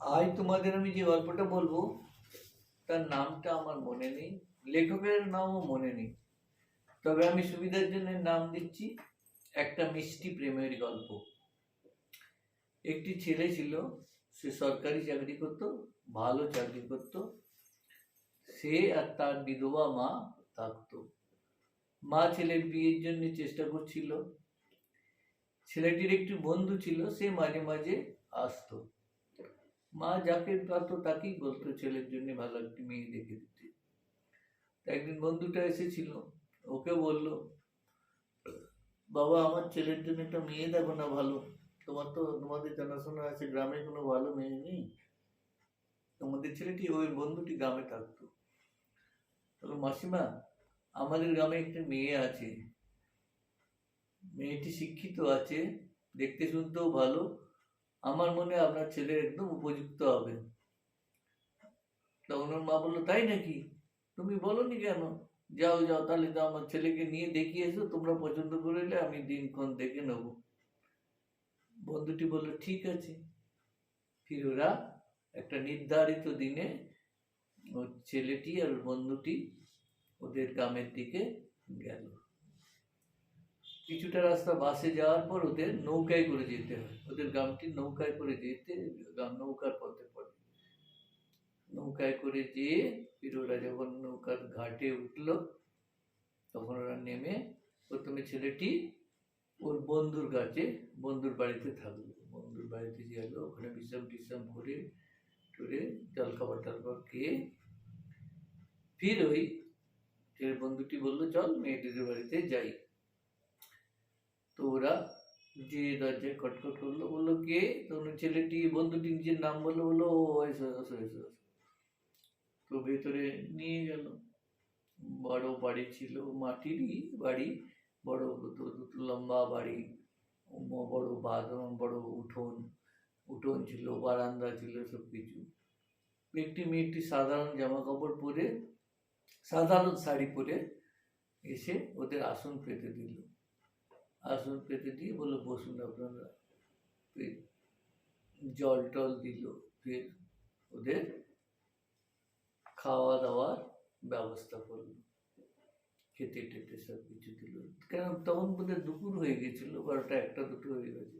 আজ তোমাদের আমি যে গল্পটা বলবো তার নামটা আমার মনে নেই, লেখকের নামও মনে নেই। তবে আমি সুবিধার জন্য নাম দিচ্ছি একটা মিষ্টি প্রেমের গল্প। একটি ছেলে ছিল, সে সরকারি চাকরি করত, ভালো চাকরি করত। সে আর তার বিধবা মা থাকতো। মা ছেলের বিয়ের জন্য চেষ্টা করছিল। ছেলেটির একটি বন্ধু ছিল, সে মাঝে মাঝে আসতো। মা যাকে পারতো তাকেই বলতো ছেলের জন্য ভালো একটি মেয়ে দেখে দিতে। একদিন বন্ধুটা এসেছিল, ওকে বলল, বাবা আমার ছেলের জন্য একটা মেয়ে দেখো না ভালো। তোমাদের জানাশোনা আছে, গ্রামে কোনো ভালো মেয়ে নেই? তোমাদের ছেলেটি, ওই বন্ধুটি গ্রামে থাকতো। তবে মাসিমা, আমাদের গ্রামে একটা মেয়ে আছে, মেয়েটি শিক্ষিত আছে, দেখতে শুনতেও ভালো। আমার মনে হয় আপনার ছেলে একদম উপযুক্ত হবে। তখন ওর মা বললো, তাই নাকি? তুমি বলনি কেন? যাও যাও, তাহলে তো আমার ছেলেকে নিয়ে দেখিয়ে এসো, তোমরা পছন্দ করলে আমি দিনক্ষণ দেখে নেব। বন্ধুটি বলল, ঠিক আছে। ফির ওরা একটা নির্ধারিত দিনে ওর ছেলেটি আর বন্ধুটি ওদের গ্রামের দিকে গেল। কিছুটা রাস্তা বাসে যাওয়ার পর ওদের নৌকায় করে যেতে হয়। ওদের গ্রামটি নৌকায় করে যেতে, নৌকার পথে পড়ে। নৌকায় করে যেয়ে ফির ওরা যখন নৌকার ঘাটে উঠলো, তখন ওরা নেমে প্রথমে ছেলেটি ওর বন্ধুর কাছে, বন্ধুর বাড়িতে থাকলো। বন্ধুর বাড়িতে গেল, ওখানে বিশ্রাম টিশ্রাম করে টরে জলখাবার টলখাবার খেয়ে ফির ওই বন্ধুটি বললো, চল মেয়েটিদের বাড়িতে যাই। তো ওরা যে দরজায় খটখট করলো, বললো কে? তখন ছেলেটি, বন্ধুটি নিজের নাম বললো, বললো ও এসো এসো এসো। তো ভেতরে নিয়ে গেল। বড় বাড়ি ছিল, মাটিরই বাড়ি, বড় লম্বা বাড়ি, বড় বাথরুম, বড় উঠোন, উঠোন ছিল, বারান্দা ছিল, সব কিছু। মেয়েটি সাধারণ জামা কাপড় পরে, সাধারণ শাড়ি পরে এসে ওদের আসন পেতে দিল। আসন পেতে দিয়ে বললো, বসুন আপনারা। জল টল দিল, ফির ওদের খাওয়া দাওয়ার ব্যবস্থা করলো, খেতে টেতে সব কিছু দিল। কেন তখন বোধহয় দুপুর হয়ে গেছিল, 12টা 1টা 2টো হয়ে গেছে।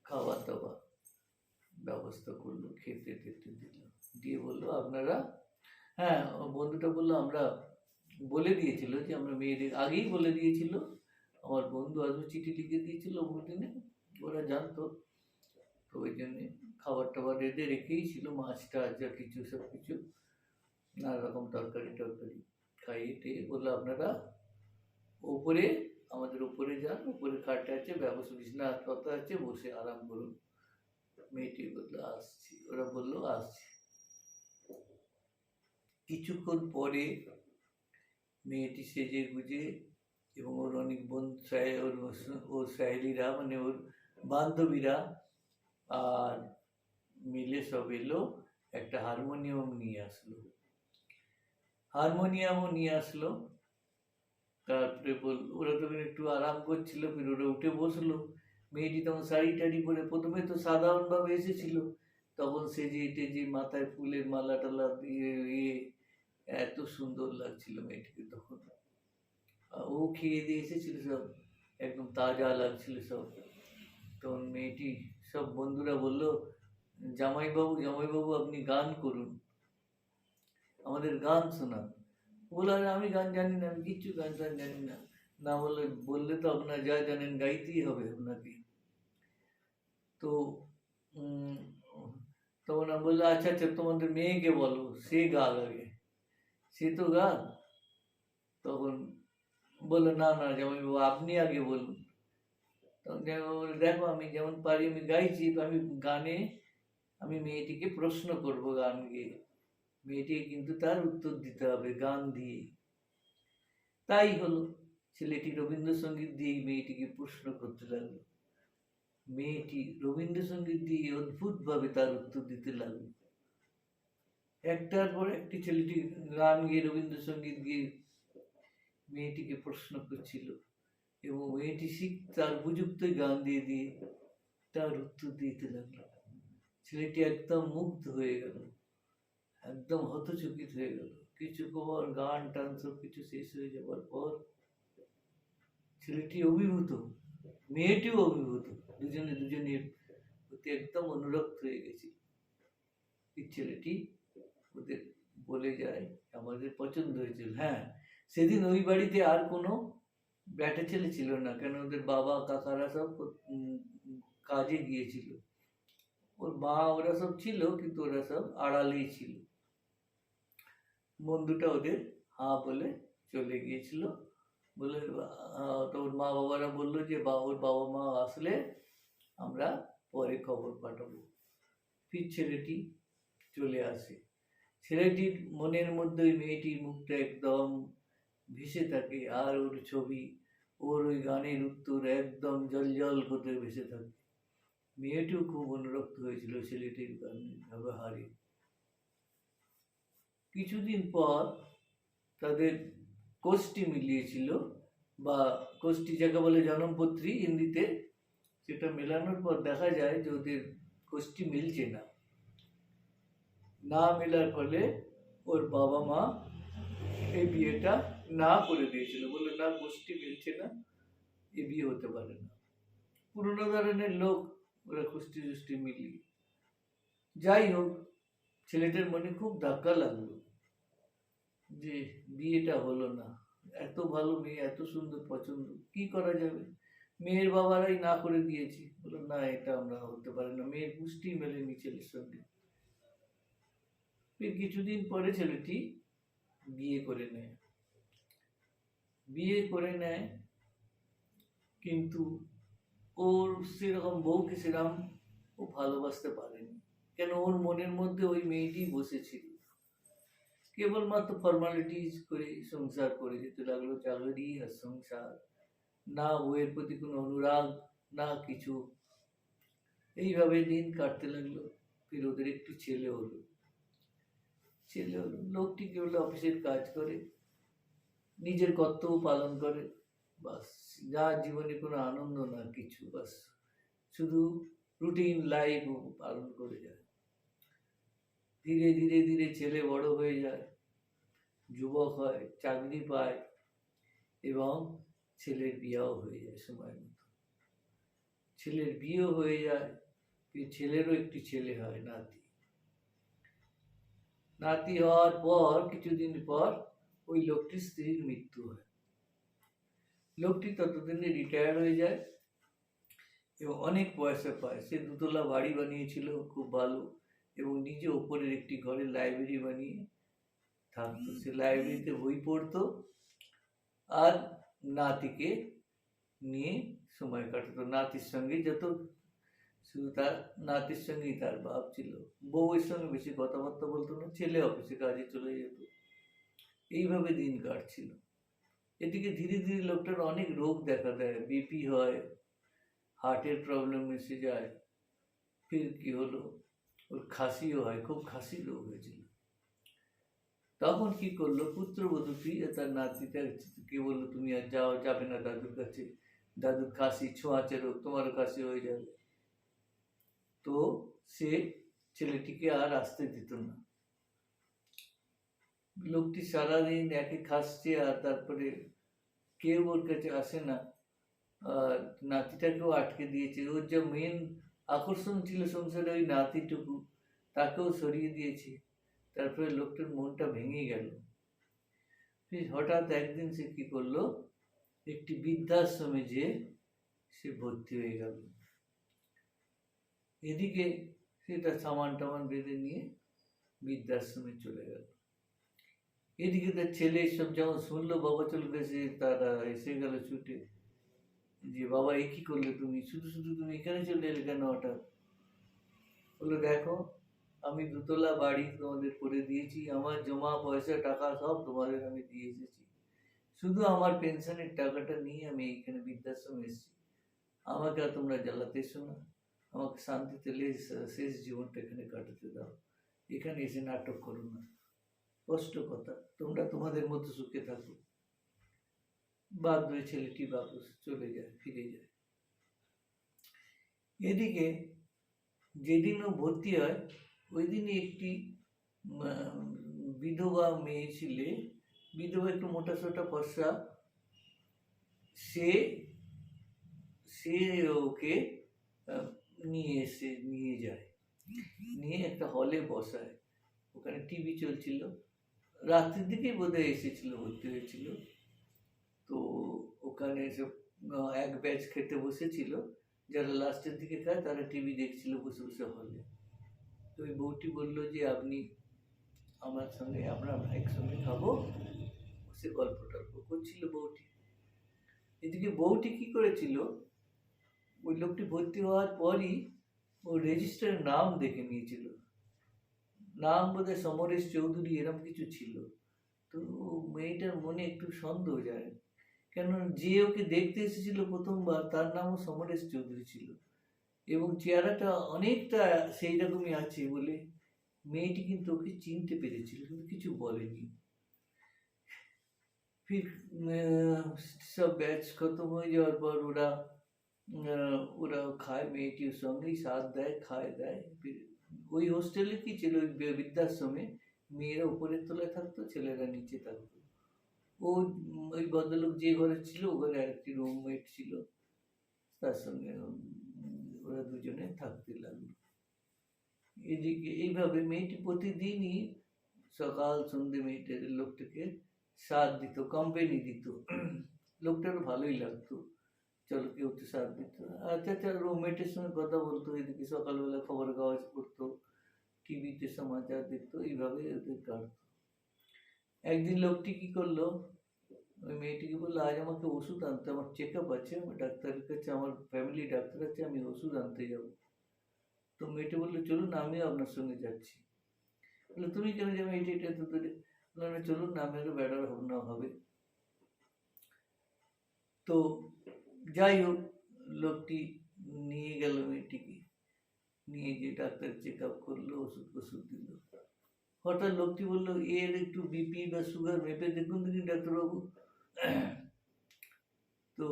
খাওয়া দাওয়া ব্যবস্থা করলো, খেতে টেতে দিল, দিয়ে বললো আপনারা, হ্যাঁ বন্ধুটা বললো, আমরা বলে দিয়েছিল যে আমরা মেয়েদের, আগেই বলে দিয়েছিল, আমার বন্ধু আসবে, চিঠি লিখে দিয়েছিল ওই দিনে, ওরা জানতো। তো ওই জন্যে খাবার টাবার রেঁধে রেখেই ছিল, মাছটা যা কিছু সব কিছু, নানা রকম তরকারি টরকারি খাইয়ে টেয়ে বললো, আপনারা উপরে, আমাদের উপরে যান, উপরে খাটে আছে, ব্যবস্থা বিছনা হাসপাতাল আছে, বসে আরাম করুন। মেয়েটি বললো আসছি। ওরা বললো আসছি। কিছুক্ষণ পরে মেয়েটি সেজে গুজে এবং ওর অনেক বন্ধু, ওর সাহেলিরা, মানে ওর বান্ধবীরা আর মিলে সব এলো, একটা হারমোনিয়াম নিয়ে আসলো। হারমোনিয়ামও নিয়ে আসলো। তারপরে ওরা তখন একটু আরাম করছিল, ফির ওরা উঠে বসলো। মেয়েটি তখন শাড়ি টাড়ি পরে, প্রথমে তো সাধারণভাবে এসেছিল, তখন সেজে টেজে মাথায় ফুলের মালা টালা দিয়ে এত সুন্দর লাগছিল মেয়েটিকে তখন। ও খেয়ে দিয়ে এসেছিল, সব একদম তাজা লাগছিল সব। তখন মেয়েটি, সব বন্ধুরা বললো, জামাইবাবু জামাইবাবু আপনি গান করুন, আমাদের গান শোনান। বললো, আমি গান জানি না, আমি কিচ্ছু গান টান জানি না। না বললে, বললে তো আপনার যা জানেন গাইতেই হবে আপনাকে। তো তখন আমি বললো, আচ্ছা আচ্ছা তোমাদের মেয়েকে বলো, সে গাল আগে, সে তো গান। তখন বললো, না না জামাইবাবু আপনি আগে বলুন। তখন জামাইবাবু বললো, দেখো আমি যেমন পারি আমি গাইছি, আমি গানে আমি মেয়েটিকে প্রশ্ন করব গান গেয়ে, মেয়েটিকে কিন্তু তার উত্তর দিতে হবে গান দিয়ে। তাই হলো, ছেলেটি রবীন্দ্রসঙ্গীত দিয়ে মেয়েটিকে প্রশ্ন করতে লাগলো। মেয়েটি রবীন্দ্রসঙ্গীত দিয়ে অদ্ভুতভাবে তার উত্তর দিতে লাগলো। একটার পর একটি ছেলেটি গান গেয়ে, রবীন্দ্রসঙ্গীত গিয়ে মেয়েটিকে প্রশ্ন করছিল, এবং মেয়েটি তার উপযুক্ত গান দিয়ে দিয়ে তার উত্তর দিতে লাগলো। ছেলেটি একদম মুগ্ধ হয়ে গেল, একদম হতচকিত হয়ে গেল। কিছু পর গান টান সব কিছু শেষ হয়ে যাবার পর ছেলেটি অভিভূত, মেয়েটিও অভিভূত, দুজনে দুজনের প্রতি একদম অনুরক্ত হয়ে গেছে। এই ছেলেটি ওদের বলে যায় আমাদের পছন্দ হয়েছিল। হ্যাঁ, সেদিন ওই বাড়িতে আর কোনো ব্যাটা ছেলে ছিল না, কেন ওদের বাবা কাকারা সব কাজে গিয়েছিল। ওর মা ওরা সব ছিল, কিন্তু ওরা সব আড়ালেই ছিল। বন্ধুটা ওদের হ্যাঁ বলে চলে গিয়েছিল। বলে তো ওর মা বাবারা বললো যে ওর বাবা মা আসলে আমরা পরে খবর পাঠাবো। ফির ছেলেটি চলে আসে। ছেলেটির মনের মধ্যে ওই মেয়েটির মুখটা একদম ভেসে থাকে, আর ওর ছবি, ওর ওই গানের উত্তর একদম জল করতে ভেসে থাকে। মেয়েটিও খুব অনুরক্ত হয়েছিল ছেলেটির গানের ব্যবহারে। কিছুদিন পর তাদের কোষ্ঠী মিলিয়েছিল, বা কোষ্ঠী যাকে বলে জনমপত্রী হিন্দিতে, সেটা মেলানোর পর দেখা যায় যে ওদের কোষ্ঠী মিলছে না। না মেলার ফলে ওর বাবা মা এই বিয়েটা না করে দিয়েছিল, বলে না গোষ্ঠী মিলছে না, এ বিয়ে হতে পারে না। পুরোনো ধরনের লোক, ওরা কুষ্টি টুষ্টি মিলিয়ে। যাই হোক, ছেলেটার মনে খুব ধাক্কা লাগলো যে বিয়েটা হলো না। এত ভালো মেয়ে, এত সুন্দর পছন্দ, কি করা যাবে? মেয়ের বাবারাই না করে দিয়েছে, বললো না এটা আমরা হতে পারে না, মেয়ের পুষ্টি মেলেনি ছেলের সঙ্গে। কিছুদিন পরে ছেলেটি বিয়ে করে নেয়। বিয়ে করে নেয়, কিন্তু ওর সেরকম বউকে সেরকম ও ভালোবাসতে পারেনি, কেন ওর মনের মধ্যে ওই মেয়েটি বসেছিল। কেবলমাত্র ফর্মালিটিজ করে সংসার করে যেতে লাগলো, চাকরি আর সংসার, না বউয়ের প্রতি কোনো অনুরাগ, না কিছু। এইভাবে দিন কাটতে লাগলো। ফির ওদের একটি ছেলে হলো। লোকটি কেবল অফিসের কাজ করে, নিজের কর্তব্য পালন করে, বাস। যার জীবনে কোনো আনন্দ না কিছু, বাস শুধু রুটিন লাইফ পালন করে যায়। ধীরে ধীরে ধীরে ছেলে বড় হয়ে যায়, যুবক হয়, চাকরি পায়, এবং ছেলের বিয়েও হয়ে যায় সময় মতো। ছেলের বিয়ে হয়ে যায়, ছেলেরও একটি ছেলে হয়, নাতি। নাতি হওয়ার পর কিছুদিন পর ওই লোকটির স্ত্রীর মৃত্যু হয়। লোকটি ততদিনে রিটায়ার হয়ে যায় এবং অনেক পয়সা পায়। সে দুতলা বাড়ি বানিয়েছিল, খুব ভালো, এবং নিজে ওপরের একটি ঘরে লাইব্রেরি বানিয়ে থাকতো। সে লাইব্রেরিতে বই পড়তো আর নাতিকে নিয়ে সময় কাটাতো। নাতির সঙ্গে যত, শুধু তার নাতির সঙ্গেই তার বাপ ছিল। বউয়ের সঙ্গে বেশি কথাবার্তা বলতো না, ছেলে অফিসে কাজে চলে যেত। এইভাবে দিন কাটছিল। এদিকে ধীরে ধীরে লোকটার অনেক রোগ দেখা দেয়, বিপি হয়, হার্টের প্রবলেম এসে যায়। ফির কি হলো, ওর খাসিও হয়, খুব খাসি রোগ হয়েছিল। তখন কি করলো, পুত্রবধূটি তার নাতিটাকে বললো তুমি আর যাবে না দাদুর কাছে, দাদুর খাসি, ছোঁয়াচে রোগ, তোমারও খাসি হয়ে যাবে। তো সে ছেলেটিকে আর আসতে দিত না। লোকটি সারাদিন একে খাসছে, আর তারপরে কেউ ওর কাছে আসে না। আর নাতিটাকেও আটকে দিয়েছে। ওর যা মেন আকর্ষণ ছিল সংসারে, ওই নাতিটুকু, তাকেও সরিয়ে দিয়েছে। তারপরে লোকটার মনটা ভেঙে গেল। হঠাৎ একদিন সে কি করলো, একটি বৃদ্ধাশ্রমে যে সে ভর্তি হয়ে গেল। এদিকে সেটা সামান টামান বেঁধে নিয়ে বৃদ্ধাশ্রমে চলে গেল। এদিকে তার ছেলে সব যখন শুনলো বাবা চলে গেছে, তারা এসে গেল ছুটে, যে বাবা এ কি করলে তুমি, শুধু শুধু তুমি এখানে চলে এলে কেন হঠাৎ? বললো দেখো, আমি দুতলা বাড়ি তোমাদের করে দিয়েছি, আমার জমা পয়সা টাকা সব তোমাদের আমি দিয়ে এসেছি, শুধু আমার পেনশনের টাকাটা নিয়ে আমি এইখানে বৃদ্ধাশ্রমে এসেছি। আমাকে আর তোমরা জ্বালাতে এসো না, আমাকে শান্তিতে শেষ জীবনটা এখানে কাটাতে দাও, এখানে এসে নাটক করো না। স্পষ্ট কথা, তোমরা তোমাদের মতো সুখে থাকো। বাধ্য হয়ে ছেলেটি বাপস চলে যায়, ফিরে যায়। এদিকে যেদিন ও ভর্তি হয় ওই দিনই একটি বিধবা মেয়ে ছিলে, বিধবা একটু মোটা সোটা ফর্সা, সে সে ওকে নিয়ে যায়, নিয়ে একটা হলে বসায়। ওখানে টিভি চলছিল, রাত্রির দিকেই বোধহয় এসেছিল, ভর্তি হয়েছিল। তো ওখানে এসে এক ব্যাচ খেতে বসেছিল, যারা লাস্টের দিকে খায় তারা টিভি দেখছিল বসে বসে হলে। তো ওই বউটি বললো যে আপনি আমার সঙ্গে, আমরা একসঙ্গে খাবো, বসে গল্প টল্প করছিল বউটি। এদিকে বউটি কি করেছিল, ওই লোকটি ভর্তি হওয়ার পরই ও রেজিস্টারের নাম দেখে নিয়েছিল, নাম বোধহয় সমরেশ চৌধুরী এরকম কিছু ছিল। তো মেয়েটার মনে একটু সন্দেহ যায়, কেন যে ওকে দেখতে এসেছিল প্রথমবার তার নামও সমরেশ চৌধুরী ছিল, এবং চেহারাটা অনেকটা সেই রকমই আছে বলে মেয়েটি কিন্তু ওকে চিনতে পেরেছিল, কিন্তু কিছু বলেনি। ফির সব ব্যাচ খতম হয়ে যাওয়ার পর ওরা খায়, মেয়েটির সঙ্গেই সাথ দেয়, খায় দেয়। ওই হোস্টেলে কি ছিল, ওই বৃদ্ধাশ্রমে মেয়েরা উপরের তলায় থাকতো, ছেলেরা নিচে থাকতো। ওই ভদ্রলোক যে ঘরে ছিল ও ঘরে আরেকটি রুমমেট ছিল, তার সঙ্গে ওরা দুজনে থাকতে লাগলো। এদিকে এইভাবে মেয়েটি প্রতিদিনই সকাল সন্ধ্যে মেয়েটার লোকটাকে সাথ দিত, কোম্পানি দিত। লোকটার ভালোই লাগতো, চলো কেউ তো সাথ দিত। আচ্ছা, রুমমেটের সঙ্গে কথা বলতো, এদিকে সকালবেলা খবর কাগজ পড়তো, টিভিতে সমাচার দেখতো, এইভাবে ওদের কাটতো। একদিন লোকটি কি করলো, ওই মেয়েটিকে বললো আজ আমাকে ওষুধ আনতে, আমার চেক আপ আছে, আমার ডাক্তারের কাছে, আমার ফ্যামিলি ডাক্তার আছে, আমি ওষুধ আনতে যাবো। তো মেয়েটি বললো চলুন আমিও আপনার সঙ্গে যাচ্ছি। বললো তুমি কেন যাবে, এটা তো দূরে। বললো চলুন না, আমিও বেড়ার হবে। তো যাই হোক, লোকটি নিয়ে গেল মেয়েটিকে, নিয়ে গিয়ে ডাক্তার চেক আপ করলো, ওষুধ দিল। হঠাৎ লোকটি বললো এর একটু বিপি বা সুগার মেপে দেখুন দেখি ডাক্তারবাবু। তো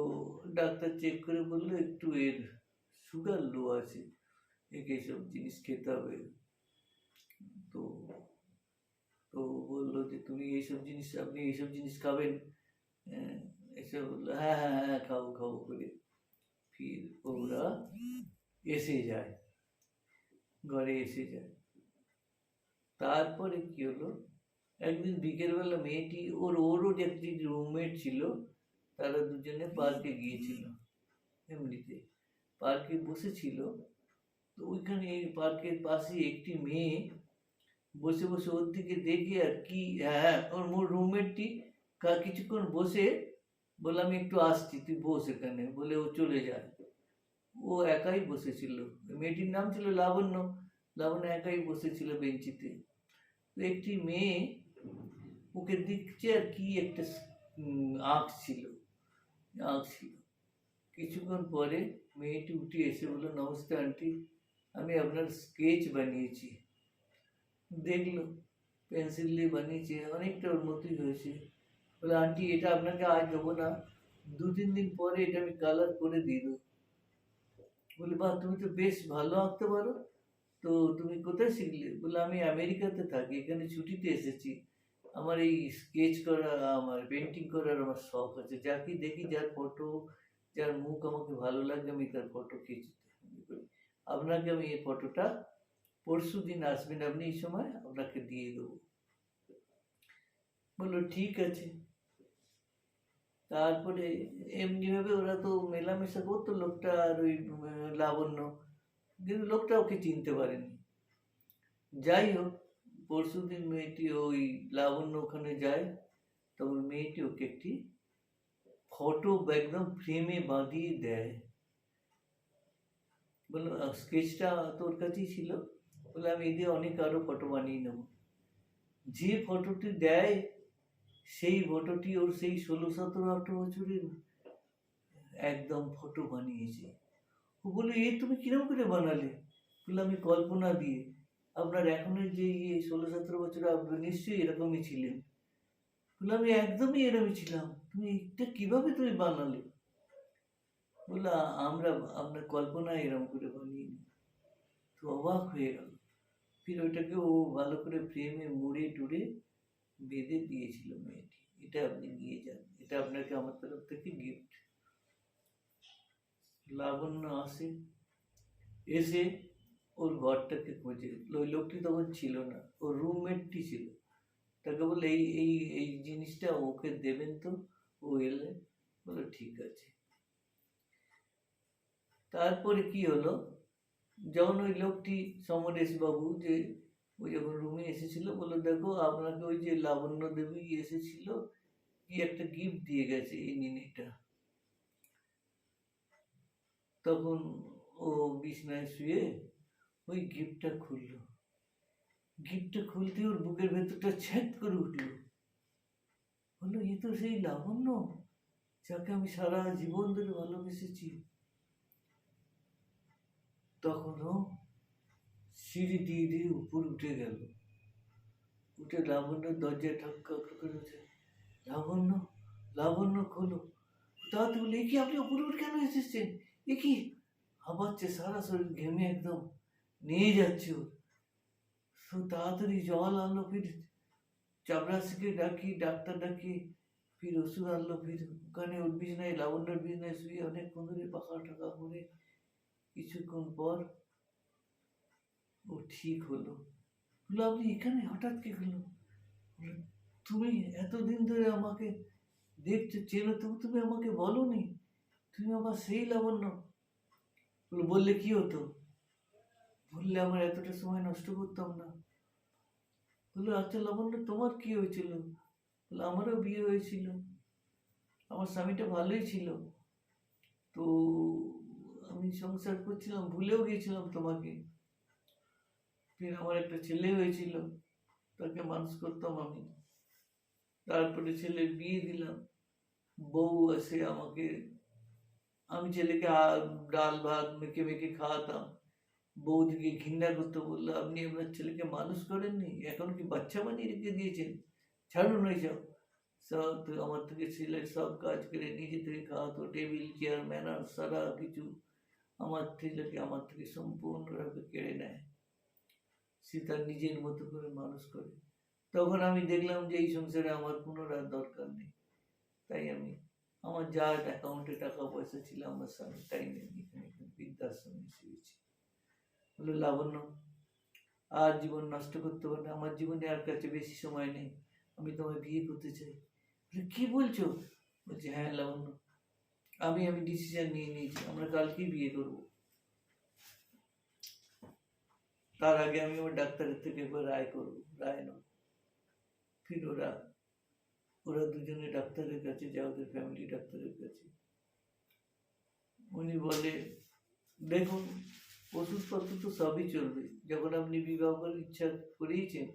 ডাক্তার চেক করে বললো একটু এর সুগার লো আছে, একে এইসব জিনিস খেতে হবে। তো তো বললো যে তুমি আপনি এইসব জিনিস খাবেন? এসে বললো হ্যাঁ হ্যাঁ হ্যাঁ খাবো করে। ফির ওরা এসে যায়, ঘরে এসে যায়। তারপরে কি হলো, একদিন বিকেলবেলা মেয়েটি ওরও যে একটি রুমমেট ছিল, তারা দুজনে পার্কে গিয়েছিল। এমনিতে পার্কে বসেছিল, তো ওইখানে পার্কের পাশে একটি মেয়ে বসে বসে ওর দিকে দেখে আর কি, হ্যাঁ ওর রুমমেটটি কিছুক্ষণ বসে বলে আমি একটু আসছি, তুই বস এখানে, বলে ও চলে যায়। ও একাই বসেছিল, মেয়েটির নাম ছিল লাবণ্য। লাবণ্য একাই বসেছিল বেঞ্চিতে। তো একটি মেয়ে ওকে দেখছে আর কি একটা আঁকছিল। কিছুক্ষণ পরে মেয়েটি উঠে এসে বললো নমস্তে আন্টি, আমি আপনার স্কেচ বানিয়েছি। দেখলো পেন্সিল দিয়ে বানিয়েছে, অনেকটা ওর মতোই হয়েছে। বলে আন্টি এটা আপনাকে আজ দেবো না, 2-3 দিন পরে এটা আমি কালার করে দিয়ে দেবো। বলে বাহ, তুমি তো বেশ ভালো আঁকতে পারো, তো তুমি কোথায় শিখলে? বলে আমি আমেরিকাতে থাকি, এখানে ছুটিতে এসেছি, আমার এই স্কেচ করা, আমার পেন্টিং করার আমার শখ আছে, যাকে দেখি যার ফটো, যার মুখ আমাকে ভালো লাগে আমি তার ফটো খিঁচতে। আপনাকে আমি এই ফটোটা পরশু দিন আসবেন আপনি এই সময়, আপনাকে দিয়ে দেবো। বললো ঠিক আছে। তারপরে এমনিভাবে ওরা তো মেলামেশা করতো, লোকটা আর ওই লাবণ্য, কিন্তু লোকটা ওকে চিনতে পারেনি। যাই হোক, পরশু দিন মেয়েটি ওই লাবণ্য ওখানে যায়, তখন মেয়েটি ওকে একটি ফটো একদম ফ্রেমে বাঁধিয়ে দেয়। বললো স্কেচটা তোর কাছেই ছিল? বলে আমি এই দিয়ে অনেক আরো ফটো বানিয়ে নেব। যে ফটোটি দেয় সেই ফটোটি ওর সেই 16-17-18 বছরের একদম ফটো বানিয়েছে। ও বলে এ তুমি কিরম করে বানালে? বলে আমি কল্পনা দিয়ে। আপনার এখনের যে 16-17 বছর আপনি নিশ্চয়ই এরকমই ছিলেন। বলে আমি একদমই এরকমই ছিলাম, তুমি এটা কিভাবে তুমি বানালে? বলে আমরা আপনার কল্পনায় এরকম করে বানিয়ে নি। তো অবাক হয়ে গেল। ফির ওইটাকে ও ভালো করে ফ্রেমে মুড়ে টুড়ে বেঁধে দিয়েছিল মেয়েটি। এটা আপনি নিয়ে যান, এটা আপনাকে আমার তরফ থেকে গিফট। লাবণ্য আসে, এসে ওর ঘরটাকে খোঁজে। ওই লোকটি তখন ছিল না, ওর রুমমেটটি ছিল। তাকে বলে এই এই এই জিনিসটা ওকে দেবেন তো। ও এলে বলো ঠিক আছে। তারপরে কি হলো, যখন ওই লোকটি সমরেশ বাবু যে ওই যখন রুমে এসেছিল, বললো দেখো আপনাকে ওই যে লাবণ্য দেবী এসেছিল, কি একটা গিফট দিয়ে গেছে, এই নিন এটা। তখন ও বিছনায় শুয়ে ওই গিফটটা খুললো। গিফটটা খুলতে ওর বুকের ভেতরটা ছ্যাদ করে উঠলো। বললো এ তো সেই লাবণ্য যাকে আমি সারা জীবন ধরে ভালোবেসেছি। তখন ও সিঁড়ি দিয়ে দিয়ে উপর উঠে গেল। উঠে লাবণ্যর দরজায় ঠক ঠক করে উঠে, লাবণ্য, লাবণ্য খোলো। তাতে বলে এ কি আপনি উপরে উঠে কেন এসেছেন? এ কি হাঁপাচ্ছে, সারা শরীর ঘেমে একদম নিয়ে যাচ্ছে ওর। তো তাড়াতাড়ি জল আনলো, ফির চাপরাসিকে ডাকি, ডাক্তার ডাকি, ফির ওষুধ আনলো, ফির ওখানে ওর বিছনায়, লাবণ্যর বিছনায় শুয়ে অনেকক্ষণ ধরে পাখা টাকা করে কিছুক্ষণ পর ও ঠিক হলো। বললো আপনি এখানে হঠাৎ কি হলো? তুমি এতদিন ধরে আমাকে দেখছো, চেনো, তবু তুমি আমাকে বলোনি তুমি আমার সেই লাবণ্য। বললে কি হতো? বললে আমার এতটা সময় নষ্ট করতাম না। বললো আচ্ছা লাবণ্য তোমার কি হয়েছিল? বললো আমারও বিয়ে হয়েছিল, আমার স্বামীটা ভালোই ছিল, তো আমি সংসার করছিলাম, ভুলেও গিয়েছিলাম তোমাকে। ফির আমার একটা ছেলে হয়েছিল, তাকে মানুষ করতাম আমি। তারপরে ছেলের বিয়ে দিলাম, বউ এসে আমাকে, আমি ছেলেকে ডাল ভাত মেখে মেখে খাওয়াতাম। বৌদিকে ঘৃণা করতে বললো আপনি আপনার ছেলেকে মানুষ করেননি, এখন কি বাচ্চা বানিয়ে রেখে দিয়েছেন, ছাড়ুন ওই সব। সব তো আমার থেকে ছেলের সব কাজ করে নিজে থেকে খাওয়াতো, টেবিল চেয়ার ম্যানার সারা কিছু আমার ছেলেকে আমার থেকে সম্পূর্ণভাবে কেড়ে নেয়। সে তার নিজের মতো করে মানুষ করে। তখন আমি দেখলাম যে এই সংসারে আমার কোনো দরকার নেই, তাই আমি আমার যা অ্যাকাউন্টে টাকা পয়সা ছিল আমার স্বামী তাই নেই, এখানে বৃদ্ধাশ্রমে এসেছি। বলে লাবণ্য আর জীবন নষ্ট করতে পারে না, আমার জীবনে আর কাছে বেশি সময় নেই, আমি তোমায় বিয়ে করতে চাই। কি বলছো? বলছে হ্যাঁ লাবণ্য, আমি ডিসিশন নিয়ে নিয়েছি, আমরা কালকেই বিয়ে করব। তার আগে আমি আমার ডাক্তারের থেকে একবার রায় করবো, রায় নেব। ফির ওরা দুজনে ডাক্তারের কাছে যায়, ওদের ফ্যামিলি ডাক্তারের কাছে। উনি বলে দেখুন ওষুধপত্র তো সবই চলবে, যখন আপনি বিবাহ করার ইচ্ছা করেইছেন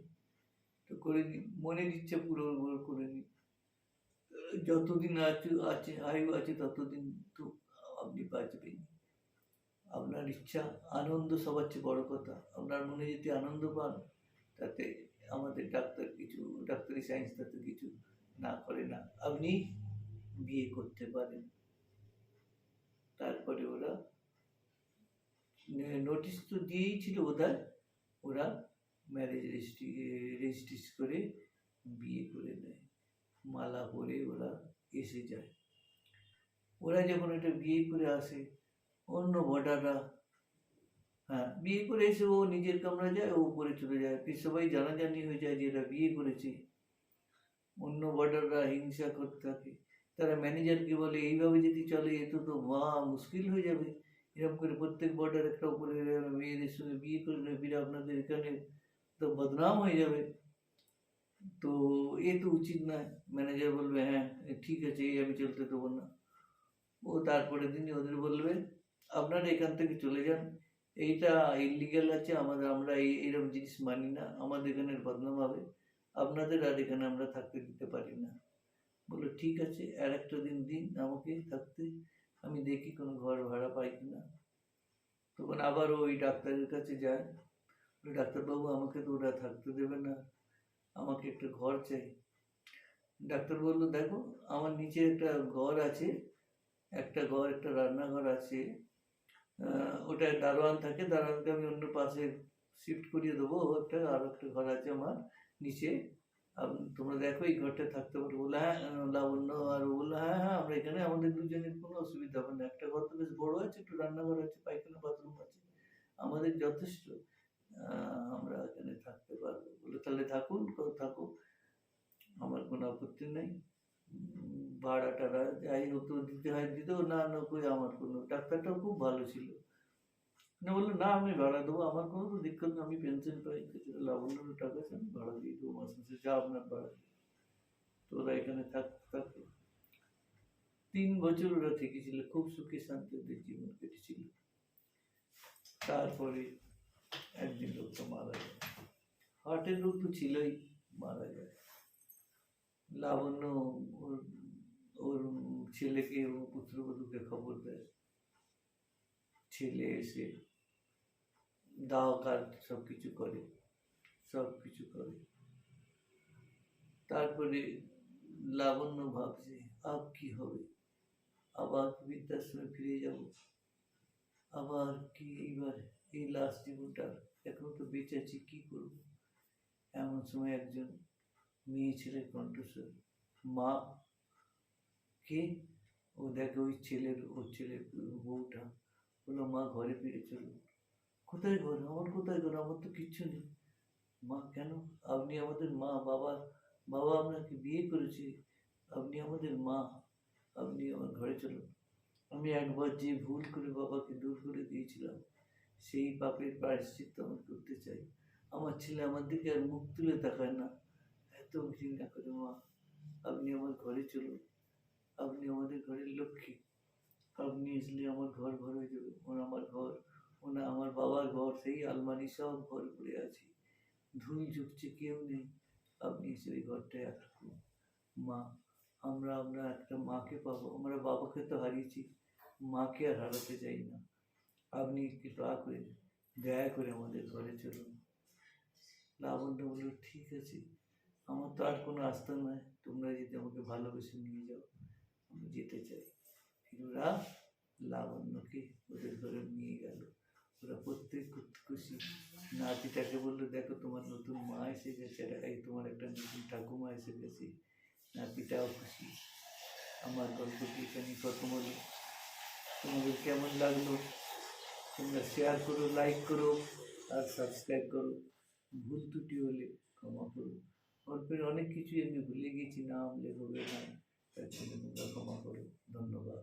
তো করে দিন, মনের ইচ্ছা পুরো করে দিন, যতদিন আছে আয়ু আছে ততদিন তো আপনি বাঁচবেন। আপনার ইচ্ছা, আনন্দ সবার চেয়ে বড় কথা, আপনার মনে যদি আনন্দ পান তাতে আমাদের ডাক্তারি সায়েন্স তাতে কিছু না করে না, আপনি বিয়ে করতে পারেন। তারপরে ওরা নোটিশ তো দিয়েই ছিল বোধহয়, ওরা ম্যারেজ রেজিস্ট্রি করে বিয়ে করে নেয়। মালা পরে ওরা এসে যায়। ওরা যখন এটা বিয়ে করে আসে, অন্য বর্ডাররা, হ্যাঁ বিয়ে করে এসে ও নিজের কামরা যায়, ও উপরে চলে যায়, ফির সবাই জানাজানি হয়ে যায় যে এরা বিয়ে করেছে। অন্য বর্ডাররা হিংসা করতে থাকে, তারা ম্যানেজারকে বলে এইভাবে যদি চলে এ তো মুশকিল হয়ে যাবে, এরকম করে প্রত্যেক বর্ডার একটা উপরে মেয়েদের সঙ্গে বিয়ে করলে ফিরে আপনাদের এখানে তো বদনাম হয়ে যাবে, তো এ তো উচিত নয়। ম্যানেজার বলবে হ্যাঁ ঠিক আছে, এই আমি চলতে দেবো না। ও তারপরে দিনই ওদের বলবে আপনারা এখান থেকে চলে যান, এইটা ইলিগাল আছে, আমরা এইরকম জিনিস মানি না, আমাদের এখানে বদনাম হবে, আপনাদের আর এখানে আমরা থাকতে দিতে পারি না। বললো ঠিক আছে আর একটা দিন আমাকে থাকতে, আমি দেখি কোনো ঘর ভাড়া পাই কিনা। তখন আবার ওই ডাক্তারের কাছে যায়, ডাক্তারবাবু আমাকে তো ওরা থাকতে দেবে না, আমাকে একটা ঘর চাই। ডাক্তার বললো দেখো আমার নিচে একটা ঘর আছে, একটা রান্নাঘর আছে, ওটায় দারোয়ান থাকে, দারোয়ানকে আমি অন্য পাশে শিফট করিয়ে দেবো, একটা আর একটা ঘর আছে আমার নিচে, তোমরা দেখো এই ঘরটা থাকতে পারো। বলে হ্যাঁ, লাবণ্য আর ও বললো হ্যাঁ হ্যাঁ আমরা এখানে, আমাদের দুজনের কোনো অসুবিধা হবে না, একটা ঘর তো বেশ বড় আছে, একটু রান্নাঘর আছে, পায়খানা বাথরুম আছে, আমাদের যথেষ্ট, আমরা এখানে থাকতে পারবো। বলে তাহলে থাকুন, থাকো, আমার কোনো আপত্তি নেই, ভাড়া টাড়া যাই হোক তো দিতে হয় দিতেও, না না কই আমার কোনো, ডাক্তারটাও খুব ভালো ছিল, না বললো না আমি ভাড়া দেবো, আমার কোনো তো দিক্কত না, আমি পেনশন পাই, লাবণ্যর টাকা আছে আমি ভাড়া দিয়ে দেবো মাস মাসে, যা আপনার ভাড়া, তো ওরা এখানে থাকতো। 3 বছর ওরা থেকেছিল, খুব সুখে শান্তি ওদের জীবন কেটেছিল। তারপরে একদিন লোকটা মারা যায়, হার্টের রোগ তো ছিলই, মারা যায়। লাবণ্য ওর ওর ছেলেকে ও পুত্রবধূকে খবর দেয়, ছেলে এসে দাও কার সব কিছু করে, সব কিছু করে। তারপরে লাবণ্য ভাবছে আব কি হবে, আবার বৃদ্ধাশ্রমে ফিরে যাব, আবার কি এইবার এই লাস্ট জীবনটা, এখন তো বেঁচে আছি কি করব। এমন সময় একজন মেয়ে ছেলের কণ্ঠস্বর, মা কে, ও দেখে ওই ওর ছেলের বউটা, বললো মা ঘরে ফিরে চলো। কোথায় ঘর, আমার কোথায় ঘর, আমার তো কিচ্ছু নেই। মা কেন, আপনি আমাদের মা, বাবা বাবা আপনাকে বিয়ে করেছে, আপনি আমাদের মা, আপনি আমার ঘরে চলুন। আমি একবার যে ভুল করে বাবাকে দূর করে দিয়েছিলাম, সেই পাপের প্রায়শ্চিত্ত আমি করতে চাই। আমার ছেলে আমার দিকে আর মুখ তুলে তাকায় না, এত ঘৃণা করে। মা আপনি আমার ঘরে চলুন, আপনি আমাদের ঘরের লক্ষ্মী, আপনি আসলে আমার ঘর ভর হয়ে যাবে। আমার ঘর, আমার বাবার ঘর, সেই আলমারি সব ঘর পড়ে আছে, ধুল ঝুঁকছে, কেউ নেই, আপনি এসে ওই ঘরটায় থাকুন। মা আমরা একটা মাকে পাবো, আমরা বাবাকে তো হারিয়েছি, মাকে আর হারাতে চাই না, আপনি কৃপা করে দয়া করে আমাদের ঘরে চলুন। লাবণ্য বলল ঠিক আছে, আমার তো আর কোনো আস্থা নয়, তোমরা যদি আমাকে ভালোবেসে নিয়ে যাও আমি যেতে চাই। ওরা লাবণ্যকে ওদের ঘরে নিয়ে গেল, ওরা প্রত্যেক খুশি। নাতিটাকে বললো দেখো তোমার নতুন মা এসে গেছে, এই তোমার একটা নতুন ঠাকুমা এসে গেছে, নাতিটাও খুশি। আমার গল্পটি এখানে খতম হলো। তোমাদের কেমন লাগলো তোমরা শেয়ার করো, লাইক করো আর সাবস্ক্রাইব করো। ভুল ত্রুটি হলে ক্ষমা করো, গল্পের অনেক কিছুই আমি ভুলে গেছি, নাম লেখকের নাম, তার জন্য তোমরা ক্ষমা করো। ধন্যবাদ।